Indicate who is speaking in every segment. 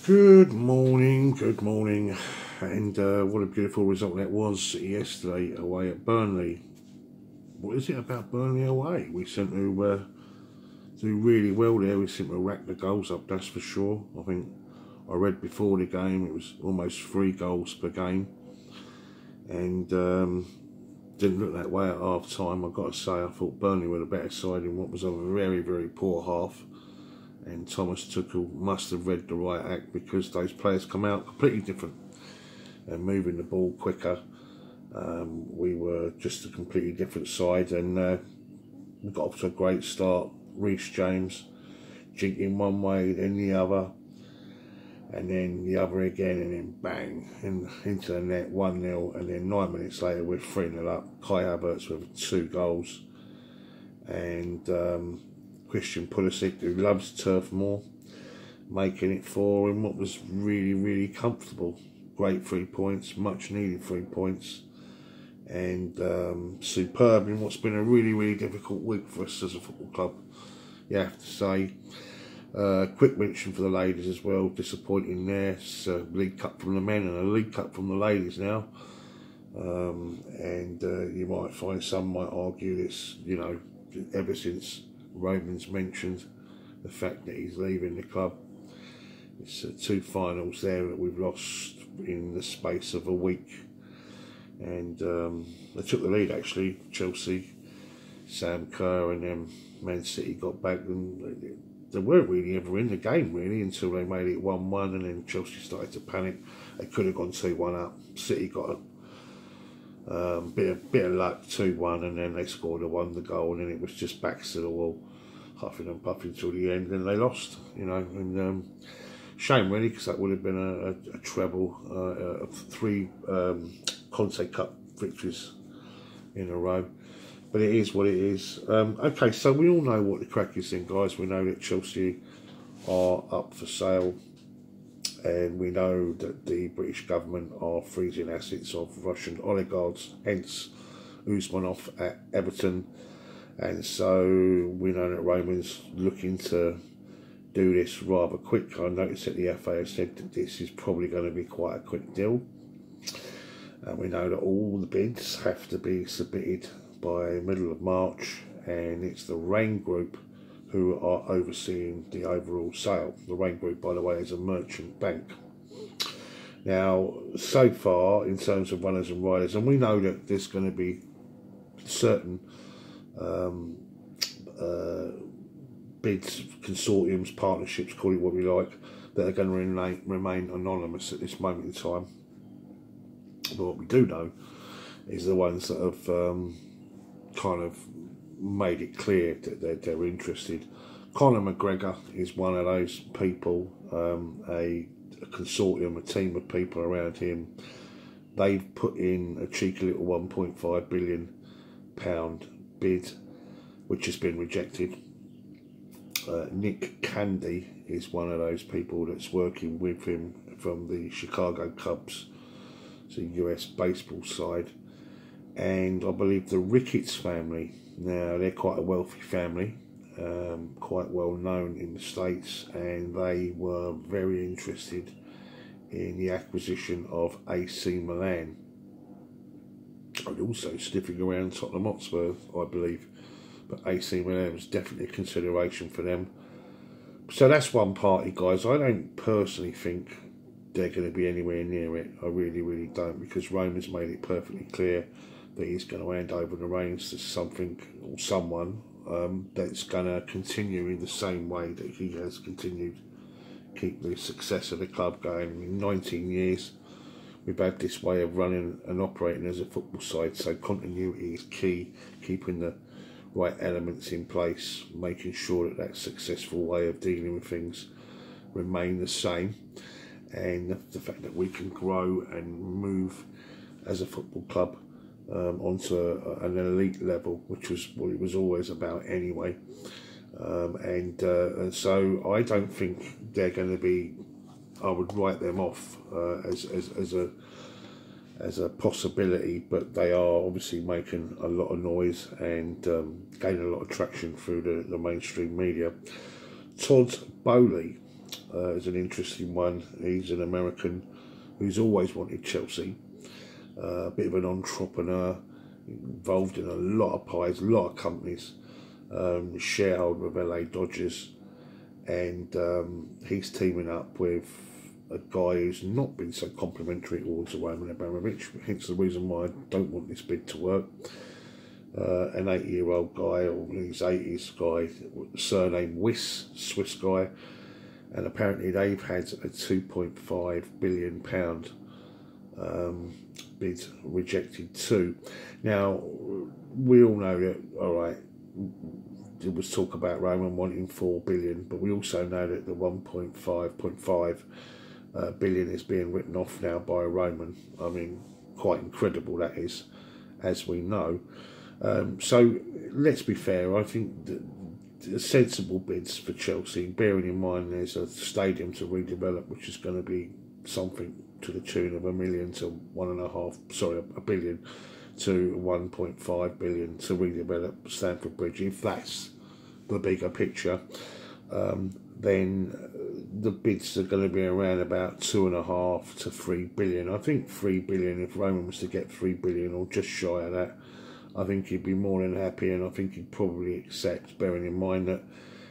Speaker 1: Good morning, and what a beautiful result that was yesterday away at Burnley. What is it about Burnley away? We seem to do really well there. We seem to rack the goals up, that's for sure. I think I read before the game it was almost 3 goals per game, and didn't look that way at half time. I've got to say, I thought Burnley were the better side in what was a very, very poor half. And Thomas Tuchel must have read the right act, because those players come out completely different and moving the ball quicker. We were just a completely different side, and we got off to a great start. Reece James jinking one way, then the other, and then the other again, and then bang, and into the net, 1-0, and then 9 minutes later we're 3-0 up. Kai Havertz with 2 goals, and Christian Pulisic, who loves Turf Moor, making it 4 in what was really, really comfortable. Great 3 points, much needed 3 points, and superb in what's been a really, really difficult week for us as a football club, you have to say. Quick mention for the ladies as well, disappointing there. It's a League Cup from the men and a League Cup from the ladies now. And you might find some might argue this, you know, ever since Roman's mentioned the fact that he's leaving the club. It's 2 finals there that we've lost in the space of a week, and they took the lead actually. Chelsea, Sam Kerr, and then Man City got back, and they weren't really ever in the game really until they made it 1-1, and then Chelsea started to panic. They could have gone 2-1 up. City got a bit of luck, 2-1, and then they scored a wonder goal, and then it was just backs to the wall, huffing and puffing till the end, and they lost, you know. And shame really, because that would have been a treble of 3 Conte Cup victories in a row. But it is what it is. Okay, so we all know what the crack is then, guys. We know that Chelsea are up for sale, and we know that the British government are freezing assets of Russian oligarchs, hence Usmanov at Everton. And so we know that Roman's looking to do this rather quick. I noticed that the FA has said that this is probably going to be quite a quick deal. And we know that all the bids have to be submitted by middle of March, and it's the Rain Group who are overseeing the overall sale. The Rain Group, by the way, is a merchant bank. Now, so far, in terms of runners and riders, and we know that there's going to be certain bids, consortiums, partnerships, call it what we like, that are going to remain anonymous at this moment in time. But what we do know is the ones that have kind of made it clear that they're interested. Conor McGregor is one of those people, a consortium, a team of people around him. They've put in a cheeky little £1.5 billion bid, which has been rejected. Nick Candy is one of those people that's working with him from the Chicago Cubs, the US baseball side. And I believe the Ricketts family, now they're quite a wealthy family, quite well known in the States, and they were very interested in the acquisition of AC Milan, and also sniffing around Tottenham Hotspur, I believe. But AC Milan was definitely a consideration for them. So that's one party, guys. I don't personally think they're going to be anywhere near it. I really, really don't, because Roman's made it perfectly clear that he's going to hand over the reins to something or someone that's going to continue in the same way that he has continued, keep the success of the club going. In 19 years, we've had this way of running and operating as a football side, so continuity is key, keeping the right elements in place, making sure that that successful way of dealing with things remain the same, and the fact that we can grow and move as a football club onto an elite level, which was what it was always about anyway. And so I don't think they're going to be, I would write them off as a possibility, but they are obviously making a lot of noise and gaining a lot of traction through the mainstream media. Todd Bowley is an interesting one. He's an American who's always wanted Chelsea. A bit of an entrepreneur, involved in a lot of pies, a lot of companies, shareholder of LA Dodgers, and he's teaming up with a guy who's not been so complimentary towards Roman Abramovich, hence the reason why I don't want this bid to work. An 80-year-old guy, or his 80s guy, surname Swiss guy, and apparently they've had a £2.5 billion bid rejected too. Now, we all know that, alright, there was talk about Roman wanting 4 billion, but we also know that the 1.5 billion is being written off now by Roman. I mean, quite incredible that is, as we know. So let's be fair, I think the sensible bids for Chelsea, bearing in mind there's a stadium to redevelop, which is going to be something to the tune of $1 billion to $1.5 billion to 1.5 billion to redevelop Stamford Bridge. If that's the bigger picture, then the bids are going to be around about 2.5 to 3 billion. I think 3 billion, if Roman was to get 3 billion or just shy of that, I think he'd be more than happy, and I think he'd probably accept, bearing in mind that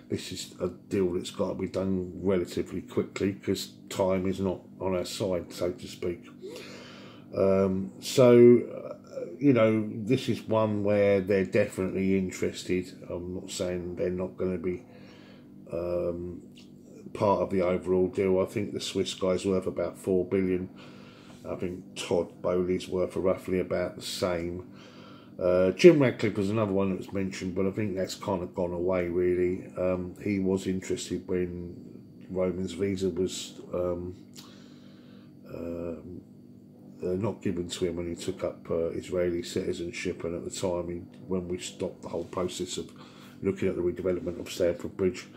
Speaker 1: this is a deal that's got to be done relatively quickly because time is not on our side, so to speak. You know, this is one where they're definitely interested. I'm not saying they're not going to be part of the overall deal. I think the Swiss guy's worth about 4 billion. I think Todd Bowley's worth roughly about the same. Jim Ratcliffe was another one that was mentioned, but I think that's kind of gone away really. He was interested when Roman's visa was not given to him when he took up Israeli citizenship, and at the time when we stopped the whole process of looking at the redevelopment of Stamford Bridge,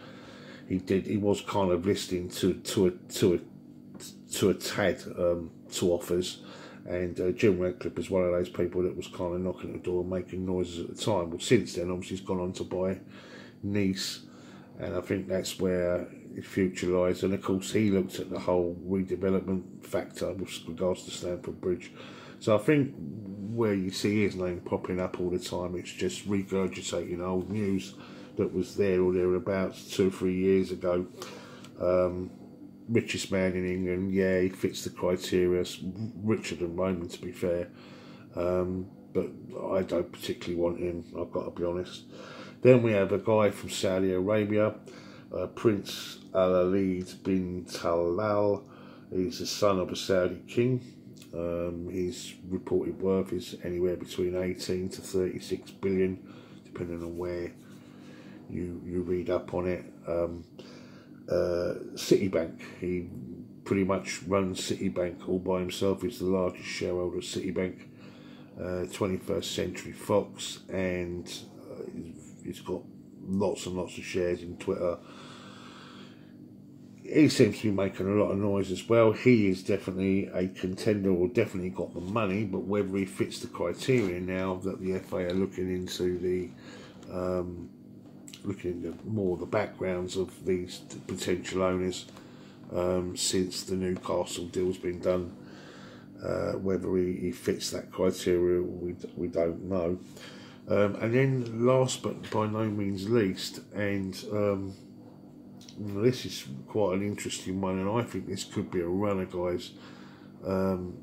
Speaker 1: he was kind of listening to a tad to offers. And Jim Ratcliffe is one of those people that was kind of knocking at the door and making noises at the time. Well, since then, obviously, he's gone on to buy Nice, and I think that's where his future lies. And of course, he looked at the whole redevelopment factor with regards to Stamford Bridge. So I think where you see his name popping up all the time, it's just regurgitating old news that was there or thereabouts 2 or 3 years ago. Richest man in England, yeah, he fits the criteria, richer than Roman to be fair, but I don't particularly want him, I've got to be honest. Then we have a guy from Saudi Arabia, Prince Al-Khalid bin Talal. He's the son of a Saudi king. His reported worth is anywhere between 18 to 36 billion, depending on where you read up on it. Citibank, he pretty much runs Citibank all by himself. He's the largest shareholder of Citibank. 21st Century Fox, and he's got lots and lots of shares in Twitter. He seems to be making a lot of noise as well. He is definitely a contender, or definitely got the money, but whether he fits the criteria now that the FA are looking into more the backgrounds of these potential owners since the Newcastle deal's been done, whether he fits that criteria, we don't know. And then last but by no means least, and this is quite an interesting one, and I think this could be a runner, guys. And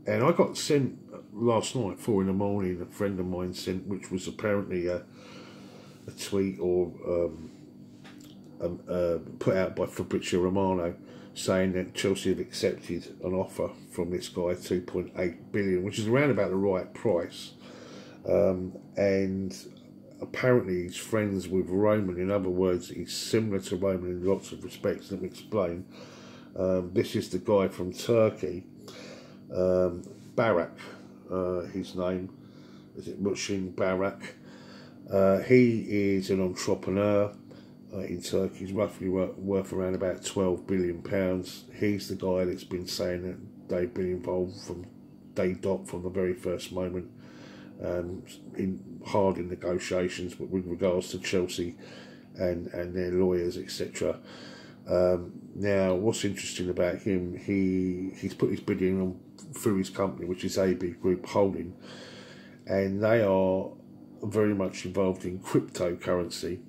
Speaker 1: I got sent last night, 4 in the morning, a friend of mine sent, which was apparently a tweet or put out by Fabrizio Romano, saying that Chelsea have accepted an offer from this guy, 2.8 billion, which is around about the right price. And apparently he's friends with Roman. In other words, he's similar to Roman in lots of respects. Let me explain. This is the guy from Turkey, Bayrak, his name. Is it Muhsin Bayrak? He is an entrepreneur in Turkey. He's roughly worth around about £12 billion. He's the guy that's been saying that they've been involved from day dot, from the very first moment, in negotiations with regards to Chelsea and their lawyers, etc. Now, what's interesting about him, he's put his bid in on, through his company, which is AB Group Holding, and they are very much involved in cryptocurrency,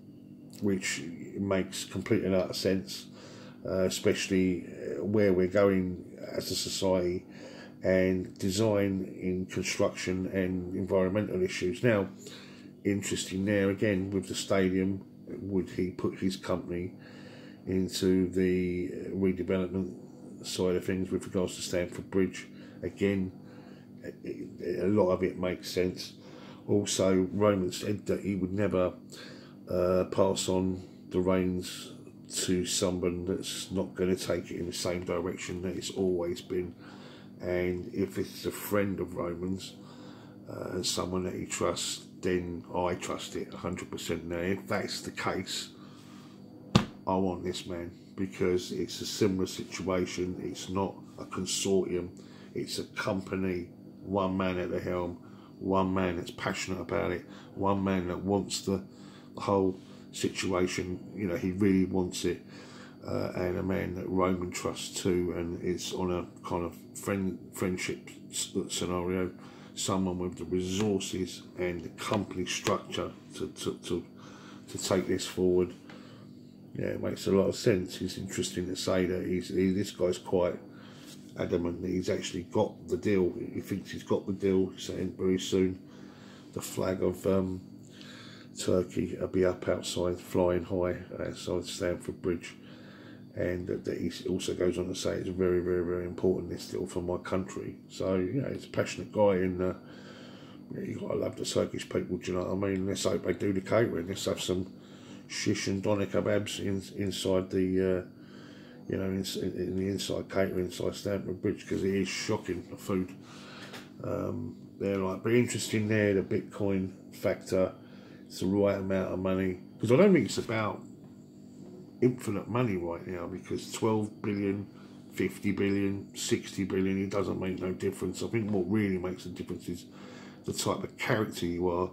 Speaker 1: which makes complete and utter sense, especially where we're going as a society, and design in construction and environmental issues. Now, interesting there again with the stadium, would he put his company into the redevelopment side of things with regards to Stamford Bridge? Again, a lot of it makes sense. Also, Roman said that he would never pass on the reins to someone that's not going to take it in the same direction that it's always been. And if it's a friend of Roman's and someone that he trusts, then I trust it 100%. Now, if that's the case, I want this man, because it's a similar situation. It's not a consortium, it's a company, one man at the helm, one man that's passionate about it, one man that wants the whole situation, you know, he really wants it, and a man that Roman trusts too, and it's on a kind of friendship scenario, someone with the resources and the company structure to take this forward. Yeah, it makes a lot of sense. It's interesting to say that this guy's quite adamant that he's actually got the deal. He thinks he's got the deal, saying very soon the flag of Turkey will be up outside, flying high outside Stamford Bridge. And that he also goes on to say it's very, very, very important, this deal, for my country. So, you know, he's a passionate guy, and you got to love the Turkish people, do you know what I mean? Let's hope they do the catering. Let's have some shish and doner kebabs inside the, you know, in the inside catering inside Stamford Bridge, because it is shocking, the food. They're like, be interesting there, the Bitcoin factor. It's the right amount of money, because I don't think it's about infinite money right now, because 12 billion, 50 billion, 60 billion, it doesn't make no difference. I think what really makes a difference is the type of character you are,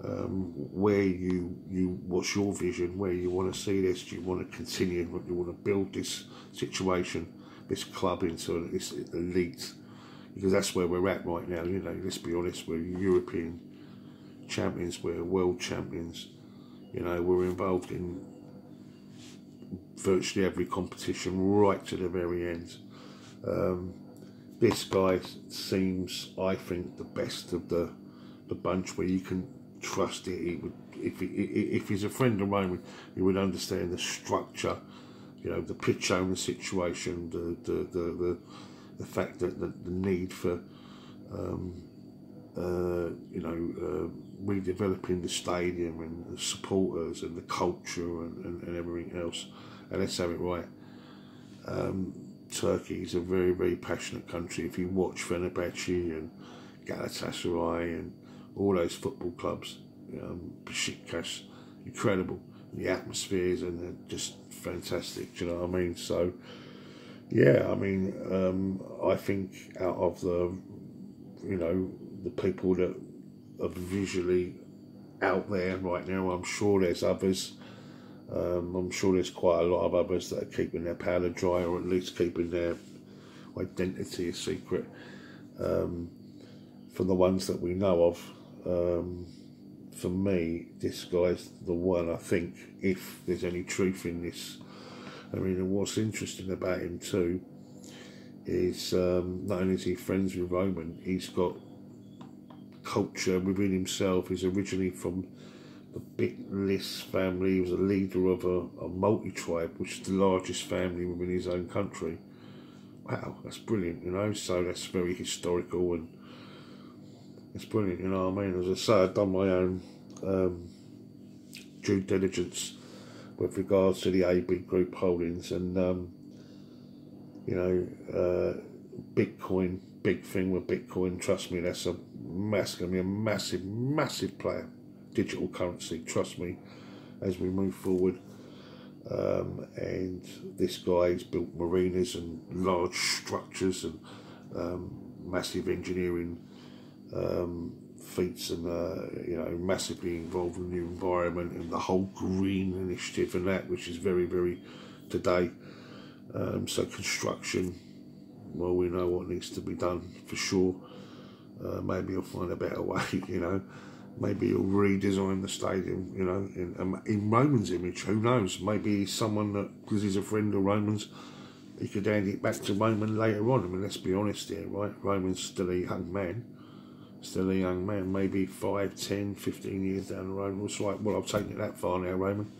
Speaker 1: where what's your vision, where you want to see this. Do you want to continue, do you want to build this situation, this club into this elite, because that's where we're at right now. You know, let's be honest, we're European champions, we're world champions, you know, we're involved in virtually every competition right to the very end. This guy seems, I think, the best of the bunch, where you can trust it. He would, if he's a friend of Roman, he would understand the structure, you know, the pitch owner situation, the fact that the need for you know, redeveloping the stadium and the supporters and the culture and everything else. And let's have it right. Turkey is a very, very passionate country. If you watch Fenerbahce and Galatasaray and all those football clubs, Besiktas, incredible. The atmospheres, and they're just fantastic, do you know what I mean? So, yeah, I mean, I think out of the, you know, the people that are visually out there right now, I'm sure there's others. I'm sure there's quite a lot of others that are keeping their powder dry, or at least keeping their identity a secret. For the ones that we know of, for me, this guy's the one, I think, if there's any truth in this. I mean, and what's interesting about him too is not only is he friends with Roman, he's got culture within himself. He's originally from the Bitlis family. He was a leader of a multi-tribe, which is the largest family within his own country. Wow, that's brilliant, you know, so that's very historical, and it's brilliant, you know what I mean? As I say, I've done my own due diligence with regards to the AB Group holdings, and you know, Bitcoin, big thing with Bitcoin, trust me, that's going to be a massive, massive player, digital currency, trust me, as we move forward. And this guy's built marinas and large structures and massive engineering feats, and you know, massively involved in the environment and the whole green initiative and that, which is very, very today. So construction, well, we know what needs to be done for sure. Maybe he'll find a better way, you know. Maybe he'll redesign the stadium, you know, in Roman's image. Who knows? Maybe he's someone that, because he's a friend of Roman's, he could hand it back to Roman later on. I mean, let's be honest here, right? Roman's still a young man. Still a young man. Maybe 5, 10, 15 years down the road. It's like, well, I've taken it that far now, Roman.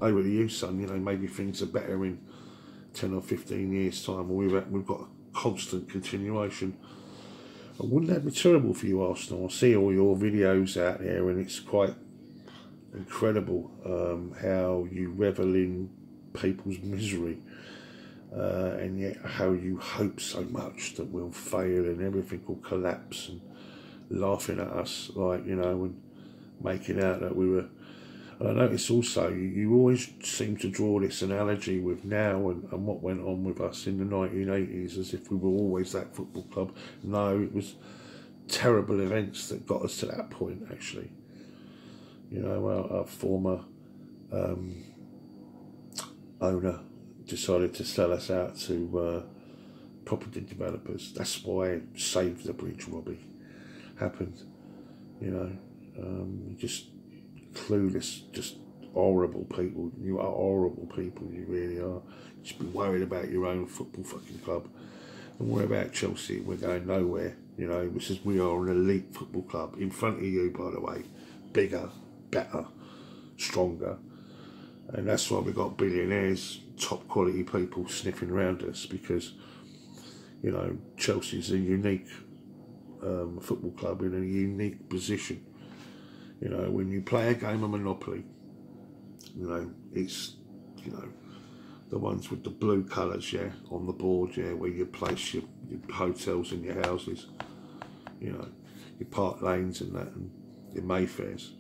Speaker 1: Over to you, son. You know, maybe things are better in 10 or 15 years' time. We've got a constant continuation. Wouldn't that be terrible for you, Arsenal? I see all your videos out there, and it's quite incredible how you revel in people's misery, and yet how you hope so much that we'll fail and everything will collapse, and laughing at us, like, you know, and making out that we were. And I notice also you always seem to draw this analogy with now and what went on with us in the 1980s, as if we were always that football club. No, it was terrible events that got us to that point, actually. You know, our former owner decided to sell us out to property developers. That's why Save the Bridge, Robbie, happened. You know, just clueless, just horrible people. You are horrible people, you really are. Just be worried about your own football fucking club. And worry about Chelsea, we're going nowhere, you know, because we are an elite football club. In front of you, by the way, bigger, better, stronger. And that's why we've got billionaires, top quality people sniffing around us, because, you know, Chelsea's a unique football club in a unique position. You know, when you play a game of Monopoly, you know, it's, you know, the ones with the blue colours, yeah, on the board, yeah, where you place your hotels and your houses, you know, your park lanes and that, and your Mayfairs,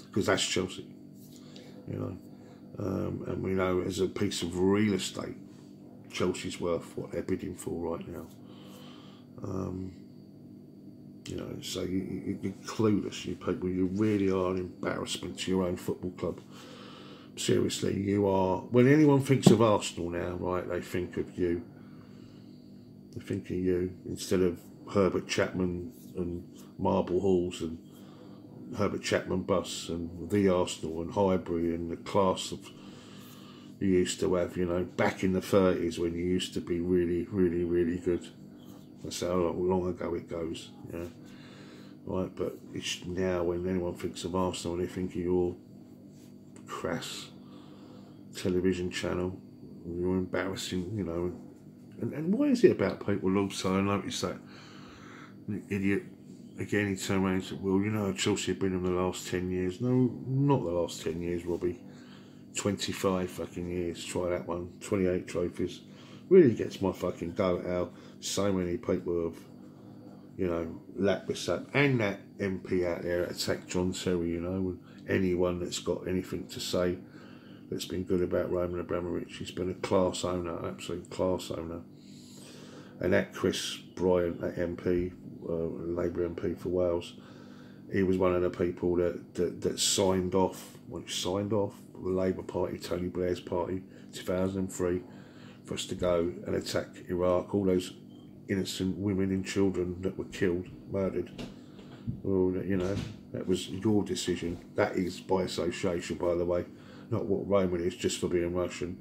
Speaker 1: because that's Chelsea, you know. And we know as a piece of real estate, Chelsea's worth what they're bidding for right now. You know, so you're clueless, you people. You really are an embarrassment to your own football club. Seriously, you are. When anyone thinks of Arsenal now, right, they think of you. They think of you instead of Herbert Chapman and Marble Halls and Herbert Chapman bus and the Arsenal and Highbury and the class of you used to have. You know, back in the 30s when you used to be really, really, really good. That's how long ago it goes, yeah. Right, but it's now when anyone thinks of Arsenal, they think of your crass television channel, your embarrassing, you know. And why is it about people also? I noticed that idiot, again, he turned around and said, well, you know, Chelsea have been in the last 10 years. No, not the last 10 years, Robbie. 25 fucking years, try that one. 28 trophies. Really gets my fucking goat how so many people have, you know, lapped this up. And that MP out there attacked John Terry, you know, and anyone that's got anything to say that's been good about Roman Abramovich. He's been a class owner, absolute class owner. And that Chris Bryant, that MP, Labour MP for Wales, he was one of the people that signed off, the Labour Party, Tony Blair's party, 2003, for us to go and attack Iraq, all those innocent women and children that were killed, murdered. Well, you know, that was your decision. That is by association, by the way, not what Roman is, just for being Russian.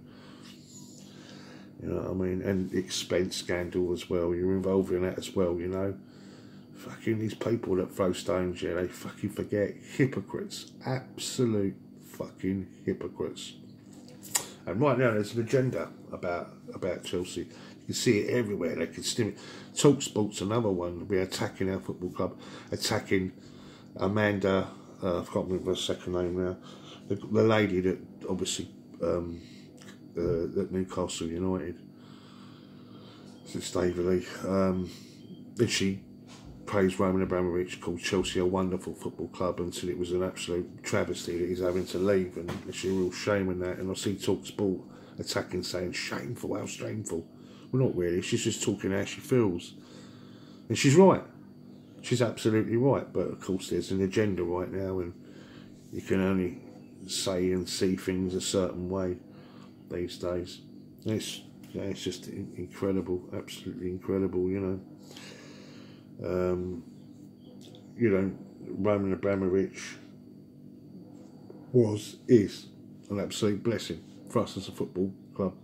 Speaker 1: You know what I mean? And the expense scandal as well. You're involved in that as well, you know. Fucking these people that throw stones, yeah, they fucking forget. Hypocrites. Absolute fucking hypocrites. And right now there's an agenda about Chelsea. You can see it everywhere. They can stimulate. TalkSport's another one. We're attacking our football club, attacking Amanda. I can't remember her second name now. The lady that obviously at Newcastle United, since Staveley, and she praised Roman Abramovich, called Chelsea a wonderful football club, until it was an absolute travesty that he's having to leave, and it's a real shame in that. And I see TalkSport attacking, saying shameful, how shameful. Well, not really. She's just talking how she feels, and she's right. She's absolutely right. But of course, there's an agenda right now, and you can only say and see things a certain way these days. It's, yeah, it's just incredible, absolutely incredible, you know. Roman Abramovich is an absolute blessing for us as a football club,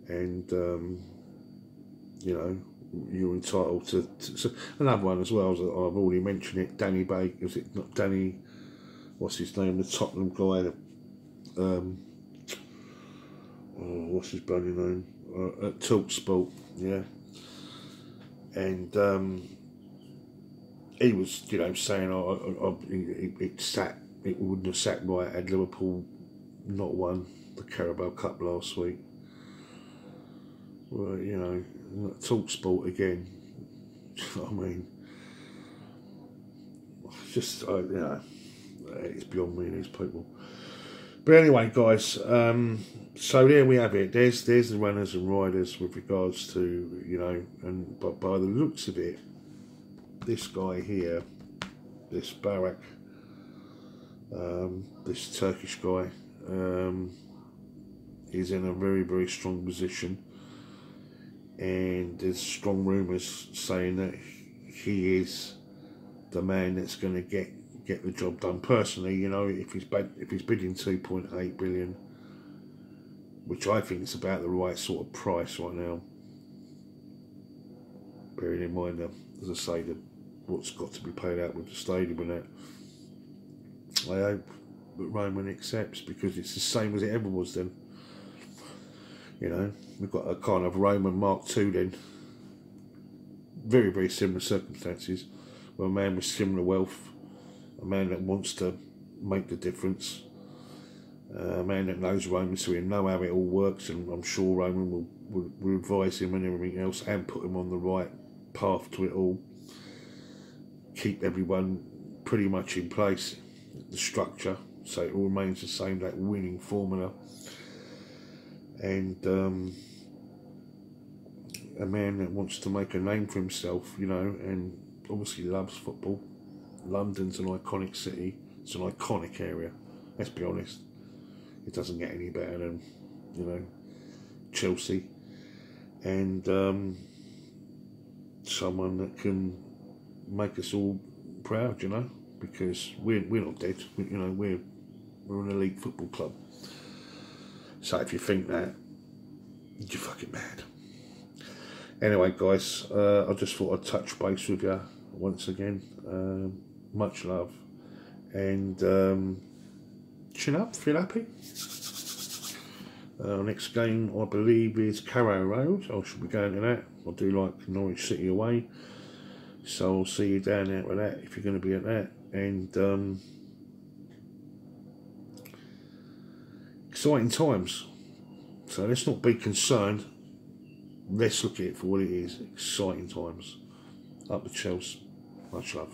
Speaker 1: and you know, you're entitled to another one as well. I've already mentioned it. Danny Baker, is it not Danny? What's his name? The Tottenham guy. What's his bloody name? At Talksport, yeah. And he was, you know, saying it wouldn't have sat right had Liverpool not won the Carabao Cup last week. Well, you know, Talksport again. I mean, just you know, it's beyond me, these people. But anyway, guys, so there we have it. There's the runners and riders with regards to, you know, and but by the looks of it, this guy here, this Bayrak, this Turkish guy, is in a very, very strong position, and there's strong rumours saying that he is the man that's going to get the job done. Personally, you know, if he's bidding 2.8 billion, which I think is about the right sort of price right now, bearing in mind that, as I say, what's got to be paid out with the stadium and that, I hope that Roman accepts, because it's the same as it ever was then. You know, we've got a kind of Roman Mark II then, very, very similar circumstances, where a man with similar wealth, a man that wants to make the difference, a man that knows Roman, so he'll know how it all works, and I'm sure Roman will advise him and everything else, and put him on the right path to it all, keep everyone pretty much in place, the structure, so it all remains the same, that winning formula. And a man that wants to make a name for himself, you know, and obviously loves football. London's an iconic city, it's an iconic area, let's be honest. It doesn't get any better than, you know, Chelsea. And someone that can make us all proud, you know, because we're not dead, you know, we're an elite football club. So if you think that, you're fucking mad. Anyway, guys, I just thought I'd touch base with you once again. Much love, and chin up, feel happy. Next game, I believe, is Carrow Road. I should be going to that. I do like Norwich City away, so I'll see you down there with that if you're going to be at that. And exciting times. So let's not be concerned. Let's look at it for what it is. Exciting times. Up the Chels. Much love.